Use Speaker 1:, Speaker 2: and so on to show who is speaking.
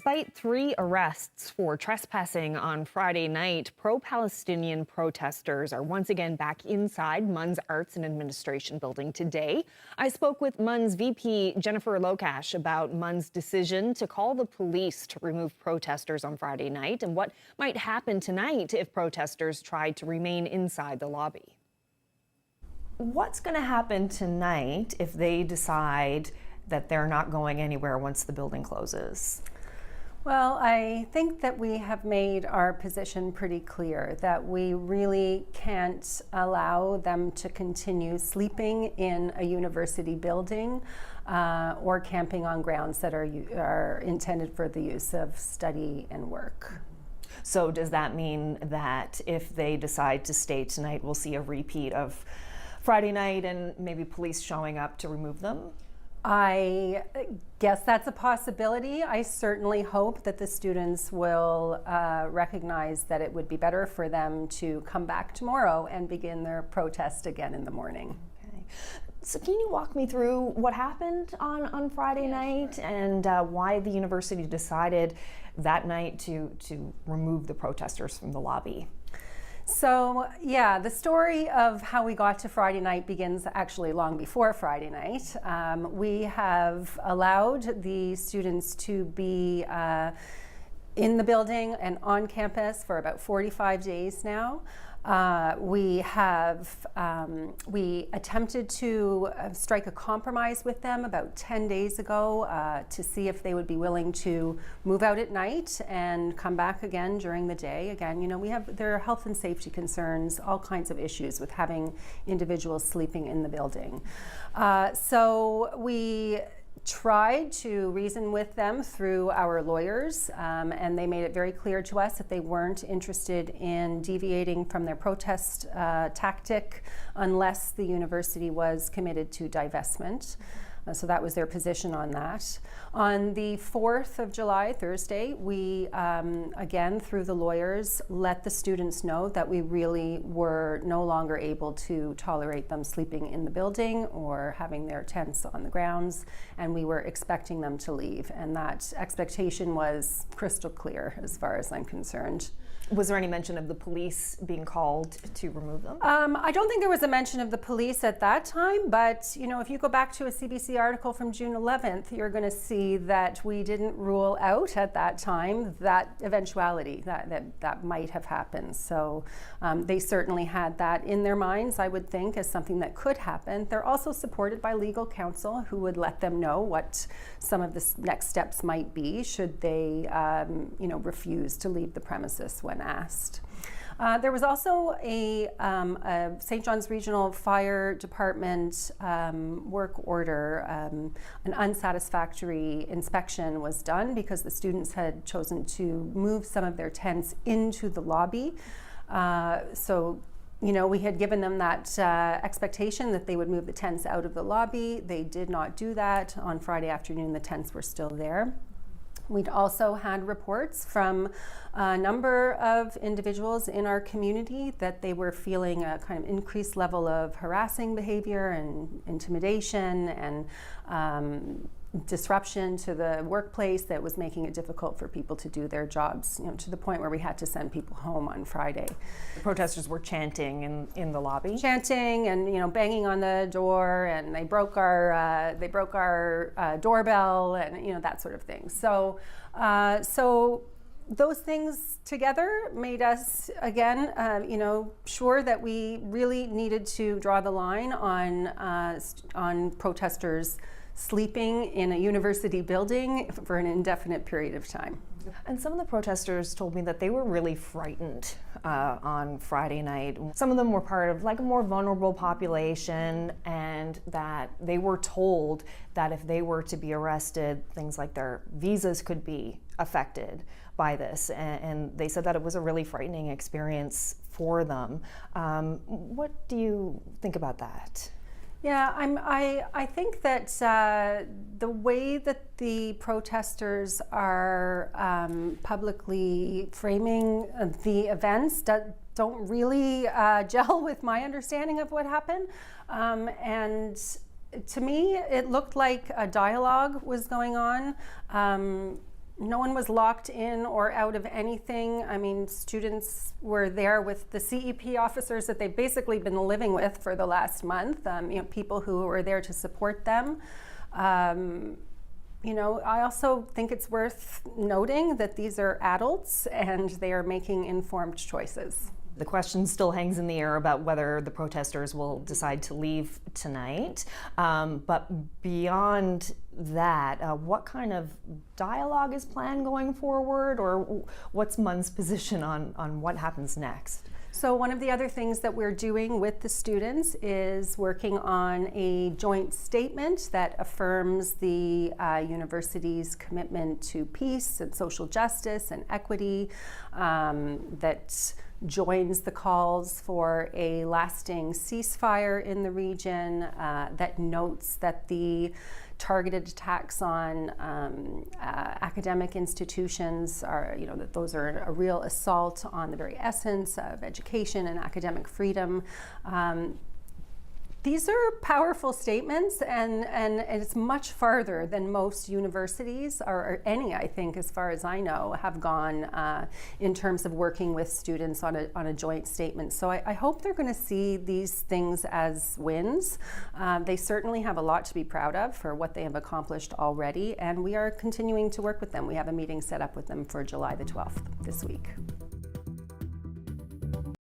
Speaker 1: Despite 3 arrests for trespassing on Friday night, pro-Palestinian protesters are once again back inside MUN's Arts and Administration building today. I spoke with MUN's VP Jennifer Lokash about MUN's decision to call the police to remove protesters on Friday night and what might happen tonight if protesters tried to remain inside the lobby. What's going to happen tonight if they decide that they're not going anywhere once the building closes?
Speaker 2: Well, I think that we have made our position pretty clear that we really can't allow them to continue sleeping in a university building or camping on grounds that are intended for the use of study and work.
Speaker 1: So does that mean that if they decide to stay tonight, we'll see a repeat of Friday night and maybe police showing up to remove them?
Speaker 2: I guess that's a possibility. I certainly hope that the students will recognize that it would be better for them to come back tomorrow and begin their protest again in the morning.
Speaker 1: Okay. So can you walk me through what happened on Friday night and why the university decided that night to remove the protesters from the lobby?
Speaker 2: So, yeah, the story of how we got to Friday night begins actually long before Friday night. We have allowed the students to be in the building and on campus for about 45 days now. We attempted to strike a compromise with them about 10 days ago to see if they would be willing to move out at night and come back again during the day. Again, you know, there are health and safety concerns, all kinds of issues with having individuals sleeping in the building. So we tried to reason with them through our lawyers, and they made it very clear to us that they weren't interested in deviating from their protest tactic unless the university was committed to divestment. So that was their position on that. On the 4th of July, Thursday, we, again, through the lawyers, let the students know that we really were no longer able to tolerate them sleeping in the building or having their tents on the grounds, and we were expecting them to leave. And that expectation was crystal clear as far as I'm concerned.
Speaker 1: Was there any mention of the police being called to remove them?
Speaker 2: I don't think there was a mention of the police at that time, but you know, if you go back to a CBC article from June 11th, you're going to see that we didn't rule out at that time that eventuality that might have happened. So they certainly had that in their minds, I would think, as something that could happen. They're also supported by legal counsel who would let them know what some of the next steps might be should they refuse to leave the premises when asked. There was also a St. John's Regional Fire Department work order. An unsatisfactory inspection was done because the students had chosen to move some of their tents into the lobby. So, you know, we had given them that expectation that they would move the tents out of the lobby. They did not do that. On Friday afternoon, the tents were still there. We'd also had reports from a number of individuals in our community that they were feeling a kind of increased level of harassing behavior and intimidation and disruption to the workplace that was making it difficult for people to do their jobs, you know, to the point where we had to send people home on Friday.
Speaker 1: The protesters were chanting in the lobby?
Speaker 2: Chanting and, you know, banging on the door, and they broke our doorbell, and, you know, that sort of thing. So those things together made us, again, sure that we really needed to draw the line on protesters sleeping in a university building for an indefinite period of time.
Speaker 1: And some of the protesters told me that they were really frightened on Friday night. Some of them were part of like a more vulnerable population, and that they were told that if they were to be arrested, things like their visas could be affected by this. And they said that it was a really frightening experience for them. What do you think about that?
Speaker 2: Yeah, I think that the way that the protesters are publicly framing the events don't really gel with my understanding of what happened. And to me, it looked like a dialogue was going on. No one was locked in or out of anything. I mean, students were there with the CEP officers that they've basically been living with for the last month, people who were there to support them. I also think it's worth noting that these are adults and they are making informed choices.
Speaker 1: The question still hangs in the air about whether the protesters will decide to leave tonight. But beyond that, what kind of dialogue is planned going forward, or what's MUN's position on what happens next?
Speaker 2: So one of the other things that we're doing with the students is working on a joint statement that affirms the university's commitment to peace and social justice and equity, that joins the calls for a lasting ceasefire in the region, that notes that the targeted attacks on academic institutions are, that those are a real assault on the very essence of education and academic freedom. These are powerful statements, and it's much farther than most universities, or any, I think, as far as I know, have gone in terms of working with students on a joint statement. So I hope they're going to see these things as wins. They certainly have a lot to be proud of for what they have accomplished already, and we are continuing to work with them. We have a meeting set up with them for July the 12th this week.